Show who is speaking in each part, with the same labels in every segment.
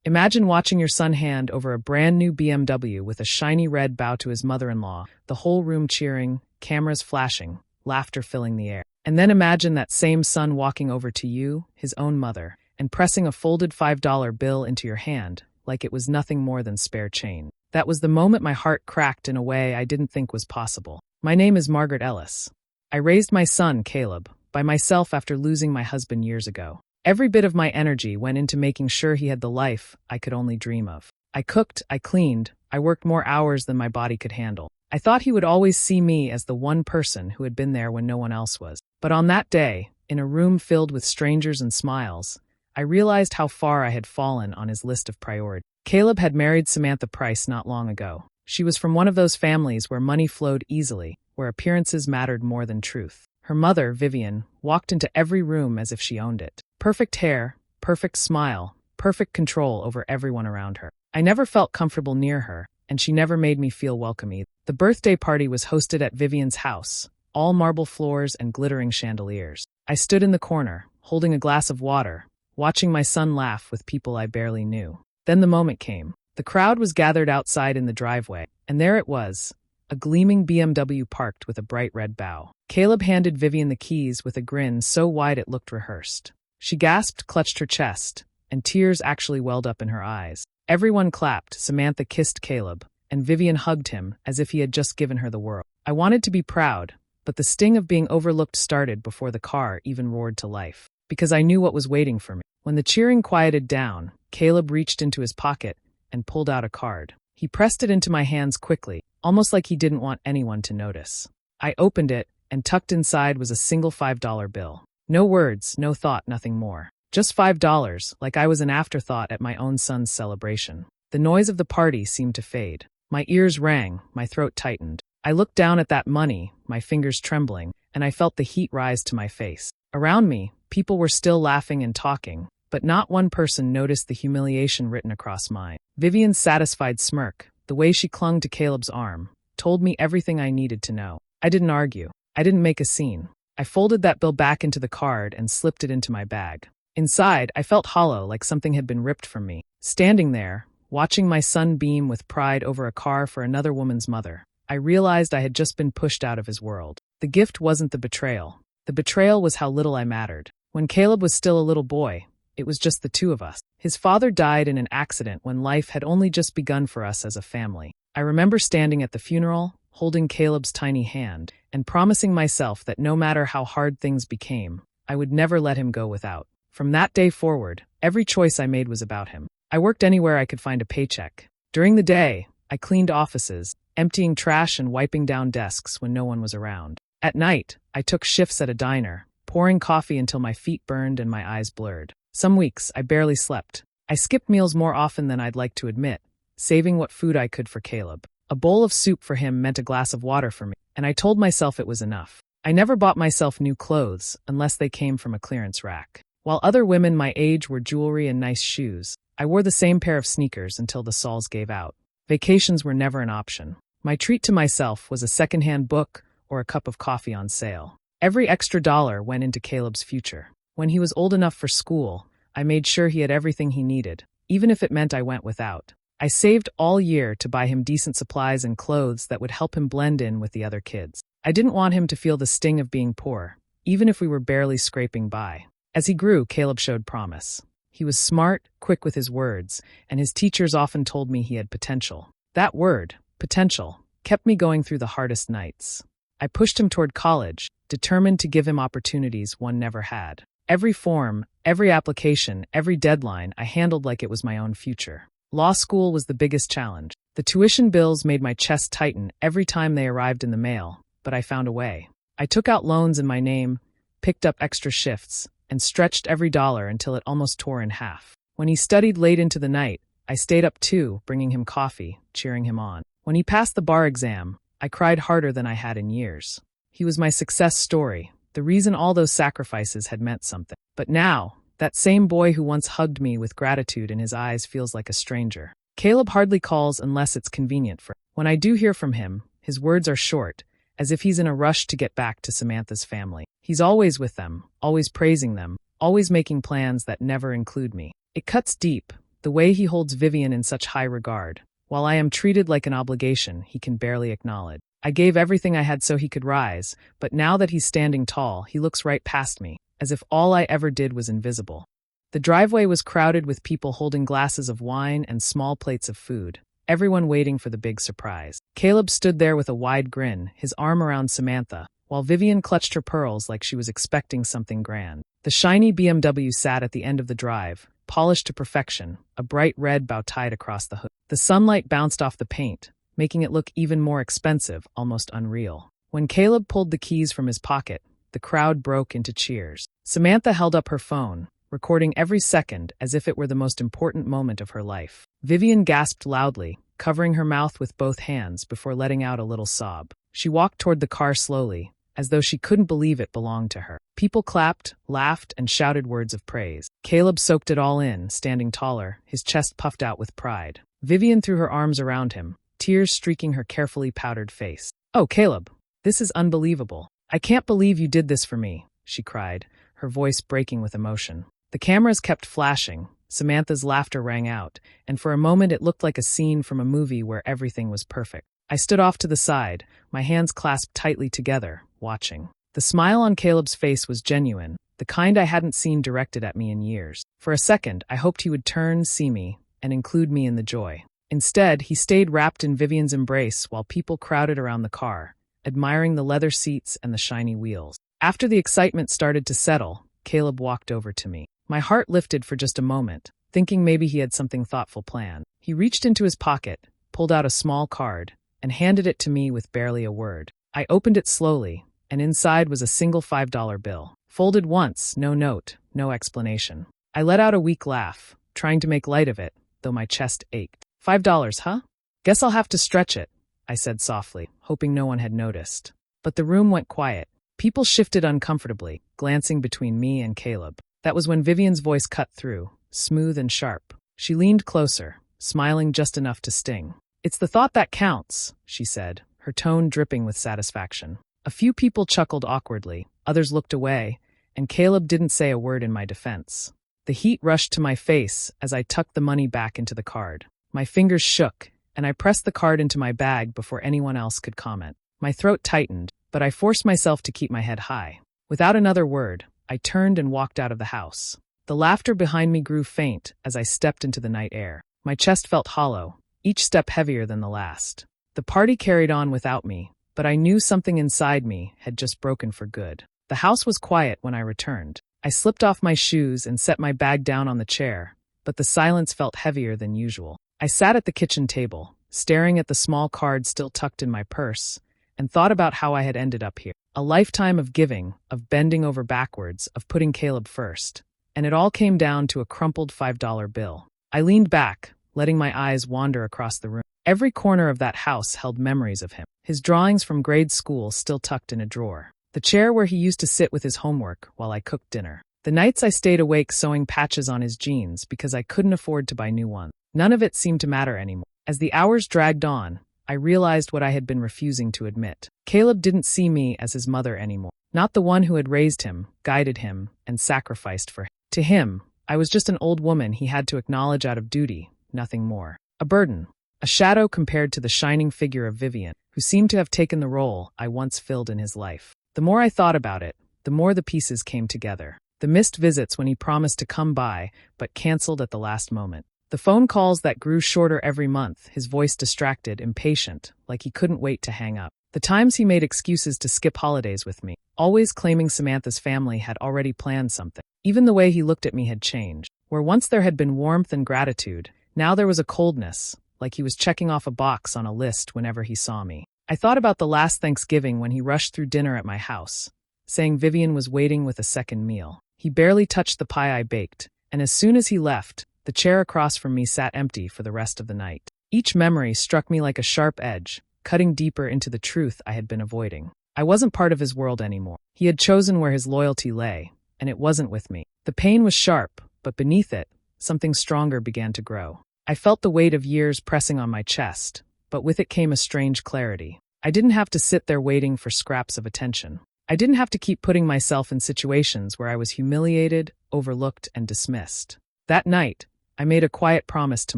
Speaker 1: Imagine watching your son hand over a brand new BMW with a shiny red bow to his mother-in-law, the whole room cheering, cameras flashing, laughter filling the air. And then imagine that same son walking over to you, his own mother, and pressing a folded $5 bill into your hand, like it was nothing more than spare change. That was the moment my heart cracked in a way I didn't think was possible. My name is Margaret Ellis. I raised my son, Caleb, by myself after losing my husband years ago. Every bit of my energy went into making sure he had the life I could only dream of. I cooked, I cleaned, I worked more hours than my body could handle. I thought he would always see me as the one person who had been there when no one else was. But on that day, in a room filled with strangers and smiles, I realized how far I had fallen on his list of priorities. Caleb had married Samantha Price not long ago. She was from one of those families where money flowed easily, where appearances mattered more than truth. Her mother, Vivian, walked into every room as if she owned it. Perfect hair, perfect smile, perfect control over everyone around her. I never felt comfortable near her, and she never made me feel welcome either. The birthday party was hosted at Vivian's house, all marble floors and glittering chandeliers. I stood in the corner, holding a glass of water, watching my son laugh with people I barely knew. Then the moment came. The crowd was gathered outside in the driveway, and there it was, a gleaming BMW parked with a bright red bow. Caleb handed Vivian the keys with a grin so wide it looked rehearsed. She gasped, clutched her chest, and tears actually welled up in her eyes. Everyone clapped, Samantha kissed Caleb, and Vivian hugged him as if he had just given her the world. I wanted to be proud, but the sting of being overlooked started before the car even roared to life, because I knew what was waiting for me. When the cheering quieted down, Caleb reached into his pocket and pulled out a card. He pressed it into my hands quickly, almost like he didn't want anyone to notice. I opened it, and tucked inside was a single $5 bill. No words, no thought, nothing more. Just $5, like I was an afterthought at my own son's celebration. The noise of the party seemed to fade. My ears rang, my throat tightened. I looked down at that money, my fingers trembling, and I felt the heat rise to my face. Around me, people were still laughing and talking, but not one person noticed the humiliation written across mine. Vivian's satisfied smirk, the way she clung to Caleb's arm, told me everything I needed to know. I didn't argue. I didn't make a scene. I folded that bill back into the card and slipped it into my bag. Inside, I felt hollow, like something had been ripped from me. Standing there, watching my son beam with pride over a car for another woman's mother, I realized I had just been pushed out of his world. The gift wasn't the betrayal. The betrayal was how little I mattered. When Caleb was still a little boy, it was just the two of us. His father died in an accident when life had only just begun for us as a family. I remember standing at the funeral, holding Caleb's tiny hand, and promising myself that no matter how hard things became, I would never let him go without. From that day forward, every choice I made was about him. I worked anywhere I could find a paycheck. During the day, I cleaned offices, emptying trash and wiping down desks when no one was around. At night, I took shifts at a diner, pouring coffee until my feet burned and my eyes blurred. Some weeks, I barely slept. I skipped meals more often than I'd like to admit, saving what food I could for Caleb. A bowl of soup for him meant a glass of water for me, and I told myself it was enough. I never bought myself new clothes unless they came from a clearance rack. While other women my age wore jewelry and nice shoes, I wore the same pair of sneakers until the soles gave out. Vacations were never an option. My treat to myself was a secondhand book or a cup of coffee on sale. Every extra dollar went into Caleb's future. When he was old enough for school, I made sure he had everything he needed, even if it meant I went without. I saved all year to buy him decent supplies and clothes that would help him blend in with the other kids. I didn't want him to feel the sting of being poor, even if we were barely scraping by. As he grew, Caleb showed promise. He was smart, quick with his words, and his teachers often told me he had potential. That word, potential, kept me going through the hardest nights. I pushed him toward college, determined to give him opportunities one never had. Every form, every application, every deadline I handled like it was my own future. Law school was the biggest challenge. The tuition bills made my chest tighten every time they arrived in the mail, but I found a way. I took out loans in my name, picked up extra shifts, and stretched every dollar until it almost tore in half. When he studied late into the night, I stayed up too, bringing him coffee, cheering him on. When he passed the bar exam, I cried harder than I had in years. He was my success story, the reason all those sacrifices had meant something. But now, that same boy who once hugged me with gratitude in his eyes feels like a stranger. Caleb hardly calls unless it's convenient for him. When I do hear from him, his words are short, as if he's in a rush to get back to Samantha's family. He's always with them, always praising them, always making plans that never include me. It cuts deep, the way he holds Vivian in such high regard. While I am treated like an obligation, he can barely acknowledge. I gave everything I had so he could rise, but now that he's standing tall, he looks right past me, as if all I ever did was invisible. The driveway was crowded with people holding glasses of wine and small plates of food, everyone waiting for the big surprise. Caleb stood there with a wide grin, his arm around Samantha, while Vivian clutched her pearls like she was expecting something grand. The shiny BMW sat at the end of the drive, polished to perfection, a bright red bow tied across the hood. The sunlight bounced off the paint, making it look even more expensive, almost unreal. When Caleb pulled the keys from his pocket, the crowd broke into cheers. Samantha held up her phone, recording every second as if it were the most important moment of her life. Vivian gasped loudly, covering her mouth with both hands before letting out a little sob. She walked toward the car slowly, as though she couldn't believe it belonged to her. People clapped, laughed, and shouted words of praise. Caleb soaked it all in, standing taller, his chest puffed out with pride. Vivian threw her arms around him, tears streaking her carefully powdered face. "Oh, Caleb, this is unbelievable. I can't believe you did this for me," she cried, her voice breaking with emotion. The cameras kept flashing, Samantha's laughter rang out, and for a moment it looked like a scene from a movie where everything was perfect. I stood off to the side, my hands clasped tightly together, watching. The smile on Caleb's face was genuine, the kind I hadn't seen directed at me in years. For a second, I hoped he would turn, see me, and include me in the joy. Instead, he stayed wrapped in Vivian's embrace while people crowded around the car, admiring the leather seats and the shiny wheels. After the excitement started to settle, Caleb walked over to me. My heart lifted for just a moment, thinking maybe he had something thoughtful planned. He reached into his pocket, pulled out a small card, and handed it to me with barely a word. I opened it slowly, and inside was a single $5 bill. Folded once, no note, no explanation. I let out a weak laugh, trying to make light of it, though my chest ached. $5, huh? Guess I'll have to stretch it, I said softly, hoping no one had noticed. But the room went quiet. People shifted uncomfortably, glancing between me and Caleb. That was when Vivian's voice cut through, smooth and sharp. She leaned closer, smiling just enough to sting. "It's the thought that counts," she said, her tone dripping with satisfaction. A few people chuckled awkwardly, others looked away, and Caleb didn't say a word in my defense. The heat rushed to my face as I tucked the money back into the card. My fingers shook, and I pressed the card into my bag before anyone else could comment. My throat tightened, but I forced myself to keep my head high. Without another word, I turned and walked out of the house. The laughter behind me grew faint as I stepped into the night air. My chest felt hollow, each step heavier than the last. The party carried on without me, but I knew something inside me had just broken for good. The house was quiet when I returned. I slipped off my shoes and set my bag down on the chair, but the silence felt heavier than usual. I sat at the kitchen table, staring at the small card still tucked in my purse, and thought about how I had ended up here. A lifetime of giving, of bending over backwards, of putting Caleb first. And it all came down to a crumpled $5 bill. I leaned back, letting my eyes wander across the room. Every corner of that house held memories of him. His drawings from grade school still tucked in a drawer. The chair where he used to sit with his homework while I cooked dinner. The nights I stayed awake sewing patches on his jeans because I couldn't afford to buy new ones. None of it seemed to matter anymore. As the hours dragged on, I realized what I had been refusing to admit. Caleb didn't see me as his mother anymore. Not the one who had raised him, guided him, and sacrificed for him. To him, I was just an old woman he had to acknowledge out of duty, nothing more. A burden, a shadow compared to the shining figure of Vivian, who seemed to have taken the role I once filled in his life. The more I thought about it, the more the pieces came together. The missed visits when he promised to come by, but canceled at the last moment. The phone calls that grew shorter every month, his voice distracted, impatient, like he couldn't wait to hang up. The times he made excuses to skip holidays with me, always claiming Samantha's family had already planned something. Even the way he looked at me had changed. Where once there had been warmth and gratitude, now there was a coldness, like he was checking off a box on a list whenever he saw me. I thought about the last Thanksgiving when he rushed through dinner at my house, saying Vivian was waiting with a second meal. He barely touched the pie I baked, and as soon as he left, the chair across from me sat empty for the rest of the night. Each memory struck me like a sharp edge, cutting deeper into the truth I had been avoiding. I wasn't part of his world anymore. He had chosen where his loyalty lay, and it wasn't with me. The pain was sharp, but beneath it, something stronger began to grow. I felt the weight of years pressing on my chest, but with it came a strange clarity. I didn't have to sit there waiting for scraps of attention. I didn't have to keep putting myself in situations where I was humiliated, overlooked, and dismissed. That night, I made a quiet promise to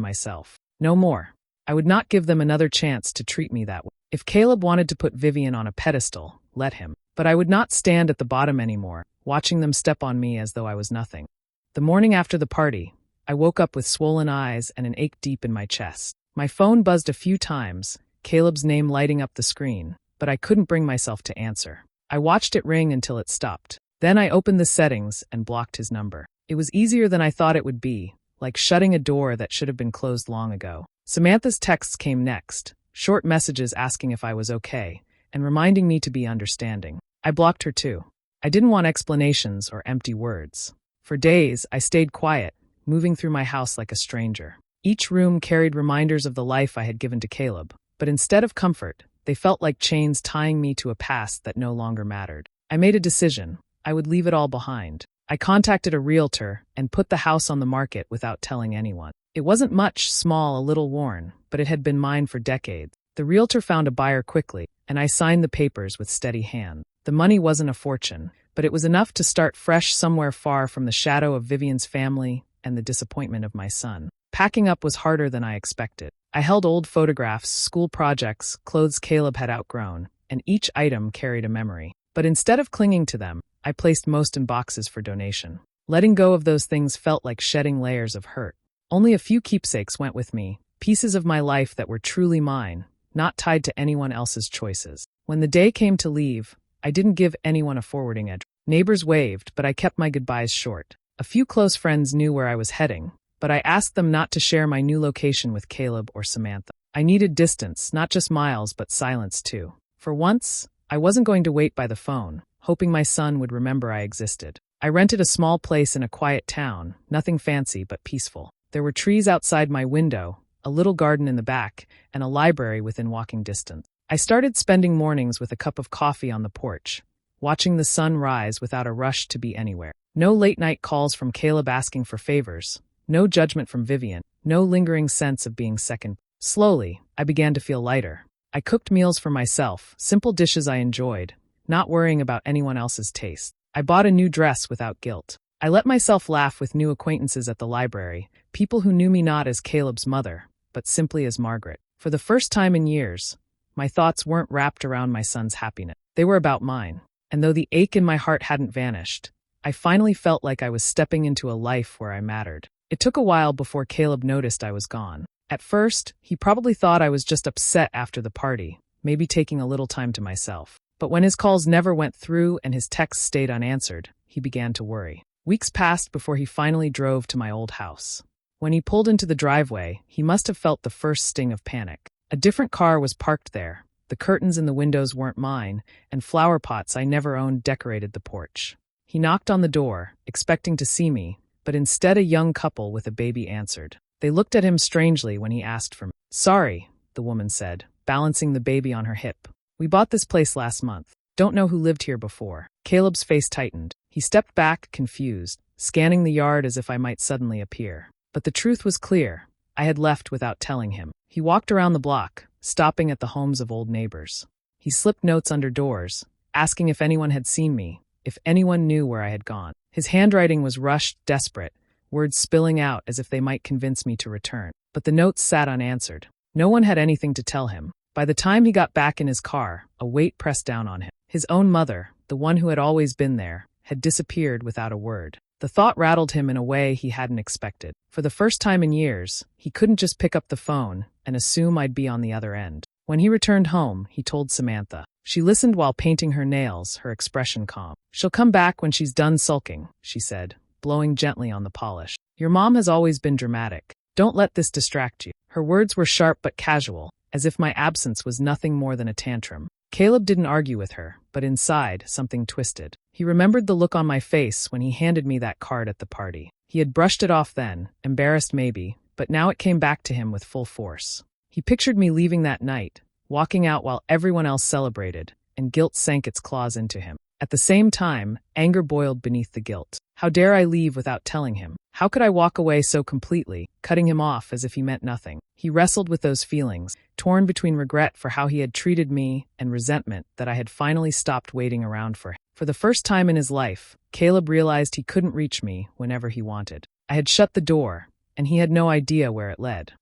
Speaker 1: myself. No more. I would not give them another chance to treat me that way. If Caleb wanted to put Vivian on a pedestal, let him. But I would not stand at the bottom anymore, watching them step on me as though I was nothing. The morning after the party, I woke up with swollen eyes and an ache deep in my chest. My phone buzzed a few times, Caleb's name lighting up the screen, but I couldn't bring myself to answer. I watched it ring until it stopped. Then I opened the settings and blocked his number. It was easier than I thought it would be, like shutting a door that should have been closed long ago. Samantha's texts came next, short messages asking if I was okay, and reminding me to be understanding. I blocked her too. I didn't want explanations or empty words. For days, I stayed quiet, moving through my house like a stranger. Each room carried reminders of the life I had given to Caleb, but instead of comfort, they felt like chains tying me to a past that no longer mattered. I made a decision. I would leave it all behind. I contacted a realtor and put the house on the market without telling anyone. It wasn't much, small, a little worn, but it had been mine for decades. The realtor found a buyer quickly, and I signed the papers with steady hand. The money wasn't a fortune, but it was enough to start fresh somewhere far from the shadow of Vivian's family and the disappointment of my son. Packing up was harder than I expected. I held old photographs, school projects, clothes Caleb had outgrown, and each item carried a memory. But instead of clinging to them, I placed most in boxes for donation. Letting go of those things felt like shedding layers of hurt. Only a few keepsakes went with me, pieces of my life that were truly mine, not tied to anyone else's choices. When the day came to leave, I didn't give anyone a forwarding address. Neighbors waved, but I kept my goodbyes short. A few close friends knew where I was heading, but I asked them not to share my new location with Caleb or Samantha. I needed distance, not just miles, but silence too. For once, I wasn't going to wait by the phone, hoping my son would remember I existed. I rented a small place in a quiet town, nothing fancy but peaceful. There were trees outside my window, a little garden in the back, and a library within walking distance. I started spending mornings with a cup of coffee on the porch, watching the sun rise without a rush to be anywhere. No late-night calls from Caleb asking for favors, no judgment from Vivian, no lingering sense of being second. Slowly, I began to feel lighter. I cooked meals for myself, simple dishes I enjoyed, not worrying about anyone else's taste. I bought a new dress without guilt. I let myself laugh with new acquaintances at the library, people who knew me not as Caleb's mother, but simply as Margaret. For the first time in years, my thoughts weren't wrapped around my son's happiness. They were about mine. And though the ache in my heart hadn't vanished, I finally felt like I was stepping into a life where I mattered. It took a while before Caleb noticed I was gone. At first, he probably thought I was just upset after the party, maybe taking a little time to myself. But when his calls never went through and his texts stayed unanswered, he began to worry. Weeks passed before he finally drove to my old house. When he pulled into the driveway, he must have felt the first sting of panic. A different car was parked there. The curtains in the windows weren't mine, and flower pots I never owned decorated the porch. He knocked on the door, expecting to see me, but instead a young couple with a baby answered. They looked at him strangely when he asked for me. "Sorry," the woman said, balancing the baby on her hip. "We bought this place last month. Don't know who lived here before." Caleb's face tightened. He stepped back, confused, scanning the yard as if I might suddenly appear. But the truth was clear. I had left without telling him. He walked around the block, stopping at the homes of old neighbors. He slipped notes under doors, asking if anyone had seen me, if anyone knew where I had gone. His handwriting was rushed, desperate, words spilling out as if they might convince me to return. But the notes sat unanswered. No one had anything to tell him. By the time he got back in his car, a weight pressed down on him. His own mother, the one who had always been there, had disappeared without a word. The thought rattled him in a way he hadn't expected. For the first time in years, he couldn't just pick up the phone and assume I'd be on the other end. When he returned home, he told Samantha. She listened while painting her nails, her expression calm. "She'll come back when she's done sulking," she said, blowing gently on the polish. "Your mom has always been dramatic. Don't let this distract you." Her words were sharp but casual, as if my absence was nothing more than a tantrum. Caleb didn't argue with her, but inside, something twisted. He remembered the look on my face when he handed me that card at the party. He had brushed it off then, embarrassed maybe, but now it came back to him with full force. He pictured me leaving that night, walking out while everyone else celebrated, and guilt sank its claws into him. At the same time, anger boiled beneath the guilt. How dare I leave without telling him? How could I walk away so completely, cutting him off as if he meant nothing? He wrestled with those feelings, torn between regret for how he had treated me and resentment that I had finally stopped waiting around for him. For the first time in his life, Caleb realized he couldn't reach me whenever he wanted. I had shut the door, and he had no idea where it led.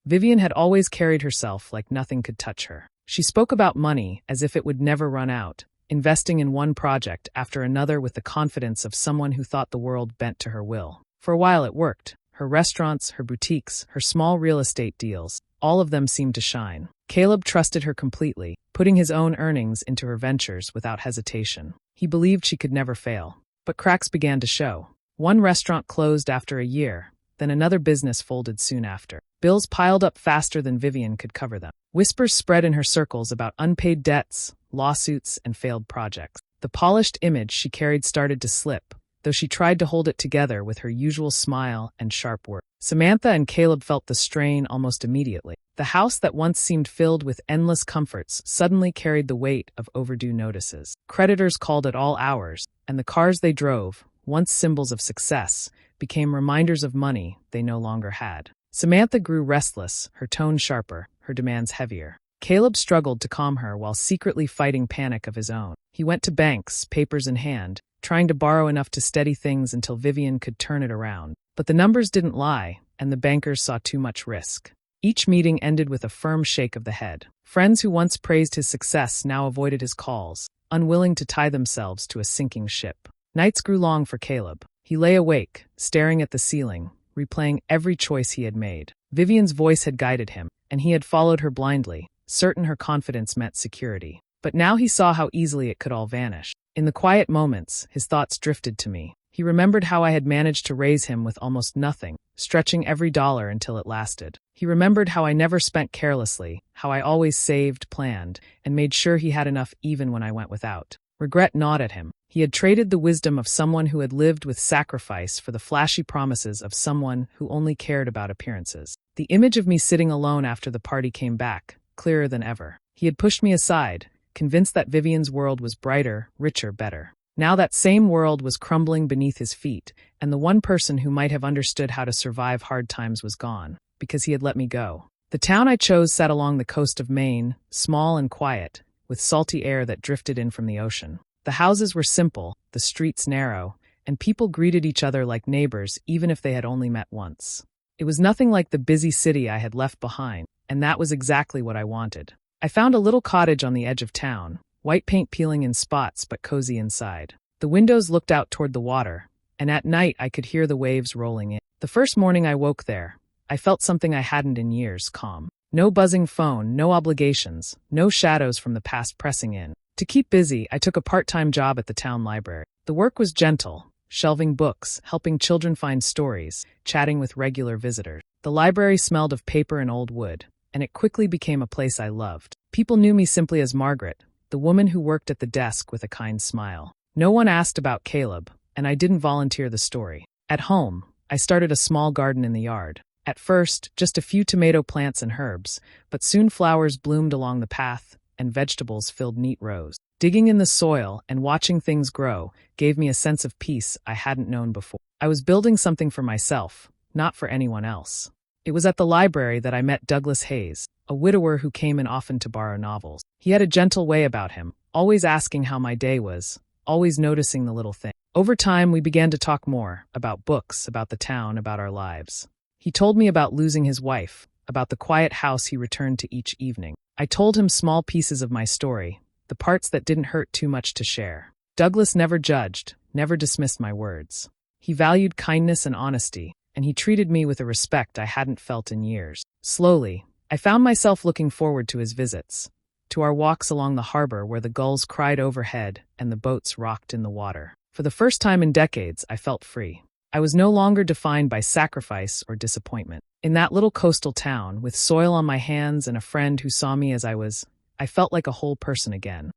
Speaker 1: Vivian had always carried herself like nothing could touch her. She spoke about money as if it would never run out, investing in one project after another with the confidence of someone who thought the world bent to her will. For a while it worked. Her restaurants, her boutiques, her small real estate deals, all of them seemed to shine. Caleb trusted her completely, putting his own earnings into her ventures without hesitation. He believed she could never fail. But cracks began to show. One restaurant closed after a year, then another business folded soon after. Bills piled up faster than Vivian could cover them. Whispers spread in her circles about unpaid debts, lawsuits, and failed projects. The polished image she carried started to slip, though she tried to hold it together with her usual smile and sharp words. Samantha and Caleb felt the strain almost immediately. The house that once seemed filled with endless comforts suddenly carried the weight of overdue notices. Creditors called at all hours, and the cars they drove, once symbols of success, became reminders of money they no longer had. Samantha grew restless, her tone sharper, her demands heavier. Caleb struggled to calm her while secretly fighting panic of his own. He went to banks, papers in hand, trying to borrow enough to steady things until Vivian could turn it around. But the numbers didn't lie, and the bankers saw too much risk. Each meeting ended with a firm shake of the head. Friends who once praised his success now avoided his calls, unwilling to tie themselves to a sinking ship. Nights grew long for Caleb. He lay awake, staring at the ceiling, replaying every choice he had made. Vivian's voice had guided him, and he had followed her blindly, certain her confidence meant security. But now he saw how easily it could all vanish. In the quiet moments, his thoughts drifted to me. He remembered how I had managed to raise him with almost nothing, stretching every dollar until it lasted. He remembered how I never spent carelessly, how I always saved, planned, and made sure he had enough even when I went without. Regret gnawed at him. He had traded the wisdom of someone who had lived with sacrifice for the flashy promises of someone who only cared about appearances. The image of me sitting alone after the party came back, clearer than ever. He had pushed me aside, convinced that Vivian's world was brighter, richer, better. Now that same world was crumbling beneath his feet, and the one person who might have understood how to survive hard times was gone, because he had let me go. The town I chose sat along the coast of Maine, small and quiet, with salty air that drifted in from the ocean. The houses were simple, the streets narrow, and people greeted each other like neighbors even if they had only met once. It was nothing like the busy city I had left behind, and that was exactly what I wanted. I found a little cottage on the edge of town, white paint peeling in spots but cozy inside. The windows looked out toward the water, and at night I could hear the waves rolling in. The first morning I woke there, I felt something I hadn't in years: calm. No buzzing phone, no obligations, no shadows from the past pressing in. To keep busy, I took a part-time job at the town library. The work was gentle, shelving books, helping children find stories, chatting with regular visitors. The library smelled of paper and old wood, and it quickly became a place I loved. People knew me simply as Margaret, the woman who worked at the desk with a kind smile. No one asked about Caleb, and I didn't volunteer the story. At home, I started a small garden in the yard. At first, just a few tomato plants and herbs, but soon flowers bloomed along the path, and vegetables filled neat rows. Digging in the soil and watching things grow gave me a sense of peace I hadn't known before. I was building something for myself, not for anyone else. It was at the library that I met Douglas Hayes, a widower who came in often to borrow novels. He had a gentle way about him, always asking how my day was, always noticing the little things. Over time, we began to talk more, about books, about the town, about our lives. He told me about losing his wife, about the quiet house he returned to each evening. I told him small pieces of my story, the parts that didn't hurt too much to share. Douglas never judged, never dismissed my words. He valued kindness and honesty, and he treated me with a respect I hadn't felt in years. Slowly, I found myself looking forward to his visits, to our walks along the harbor where the gulls cried overhead and the boats rocked in the water. For the first time in decades, I felt free. I was no longer defined by sacrifice or disappointment. In that little coastal town, with soil on my hands and a friend who saw me as I was, I felt like a whole person again.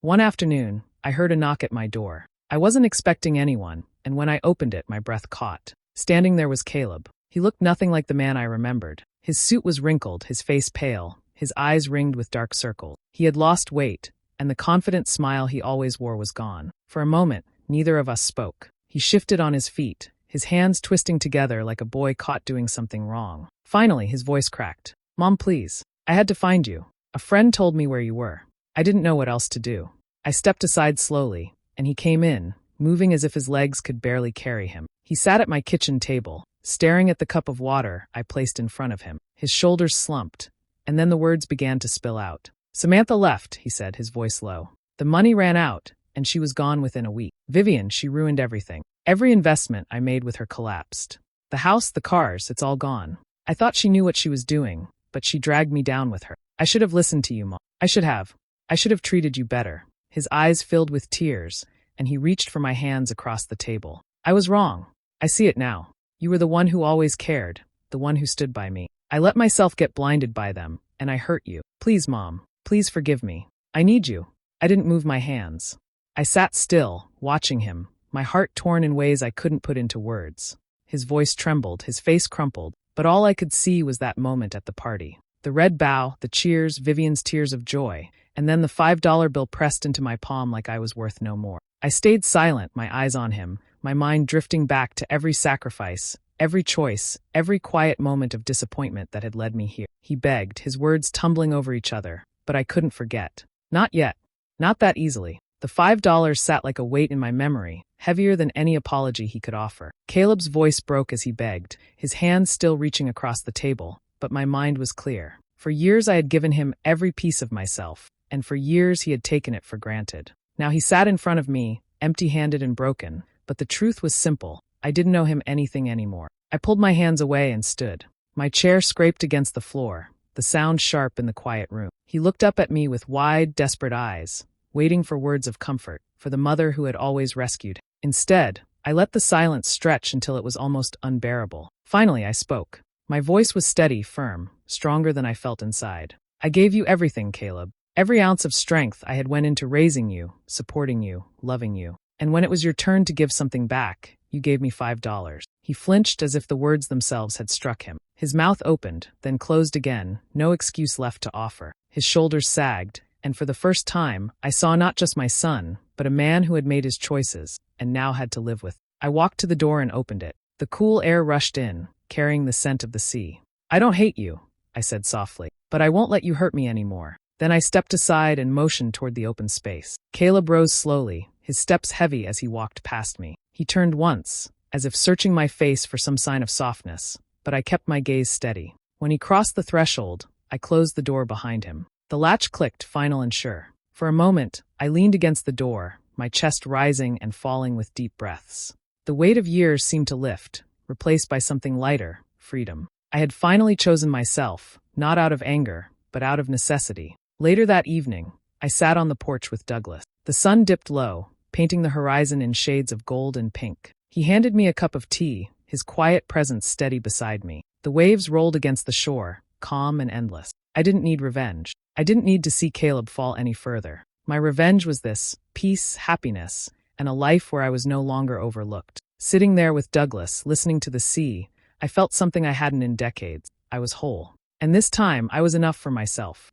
Speaker 1: One afternoon, I heard a knock at my door. I wasn't expecting anyone, and when I opened it, my breath caught. Standing there was Caleb. He looked nothing like the man I remembered. His suit was wrinkled, his face pale, his eyes ringed with dark circles. He had lost weight, and the confident smile he always wore was gone. For a moment, neither of us spoke. He shifted on his feet, his hands twisting together like a boy caught doing something wrong. Finally, his voice cracked. "Mom, please. I had to find you. A friend told me where you were. I didn't know what else to do." I stepped aside slowly, and he came in, moving as if his legs could barely carry him. He sat at my kitchen table, staring at the cup of water I placed in front of him. His shoulders slumped, and then the words began to spill out. Samantha left, he said, his voice low. The money ran out, and she was gone within a week. Vivian, she ruined everything. Every investment I made with her collapsed. The house, the cars, it's all gone. I thought she knew what she was doing, but she dragged me down with her. I should have listened to you, Mom. I should have treated you better. His eyes filled with tears, and he reached for my hands across the table. I was wrong. I see it now. You were the one who always cared, the one who stood by me. I let myself get blinded by them, and I hurt you. Please, Mom, please forgive me. I need you. I didn't move my hands. I sat still, watching him, my heart torn in ways I couldn't put into words. His voice trembled, his face crumpled, but all I could see was that moment at the party. The red bow, the cheers, Vivian's tears of joy, and then the $5 bill pressed into my palm like I was worth no more. I stayed silent, my eyes on him, my mind drifting back to every sacrifice, every choice, every quiet moment of disappointment that had led me here. He begged, his words tumbling over each other, but I couldn't forget. Not yet. Not that easily. The $5 sat like a weight in my memory, heavier than any apology he could offer. Caleb's voice broke as he begged, his hands still reaching across the table, but my mind was clear. For years I had given him every piece of myself, and for years he had taken it for granted. Now he sat in front of me, empty-handed and broken, but the truth was simple. I didn't owe him anything anymore. I pulled my hands away and stood. My chair scraped against the floor, the sound sharp in the quiet room. He looked up at me with wide, desperate eyes, waiting for words of comfort, for the mother who had always rescued him. Instead, I let the silence stretch until it was almost unbearable. Finally, I spoke. My voice was steady, firm, stronger than I felt inside. I gave you everything, Caleb. Every ounce of strength I had went into raising you, supporting you, loving you. And when it was your turn to give something back, you gave me $5. He flinched as if the words themselves had struck him. His mouth opened, then closed again, no excuse left to offer. His shoulders sagged, and for the first time, I saw not just my son, but a man who had made his choices, and now had to live with. I walked to the door and opened it. The cool air rushed in, carrying the scent of the sea. I don't hate you, I said softly, but I won't let you hurt me anymore. Then I stepped aside and motioned toward the open space. Caleb rose slowly, his steps heavy as he walked past me. He turned once, as if searching my face for some sign of softness, but I kept my gaze steady. When he crossed the threshold, I closed the door behind him. The latch clicked, final and sure. For a moment, I leaned against the door, my chest rising and falling with deep breaths. The weight of years seemed to lift, replaced by something lighter, freedom. I had finally chosen myself, not out of anger, but out of necessity. Later that evening, I sat on the porch with Douglas. The sun dipped low, painting the horizon in shades of gold and pink. He handed me a cup of tea, his quiet presence steady beside me. The waves rolled against the shore, calm and endless. I didn't need revenge. I didn't need to see Caleb fall any further. My revenge was this: peace, happiness, and a life where I was no longer overlooked. Sitting there with Douglas, listening to the sea, I felt something I hadn't in decades. I was whole. And this time, I was enough for myself.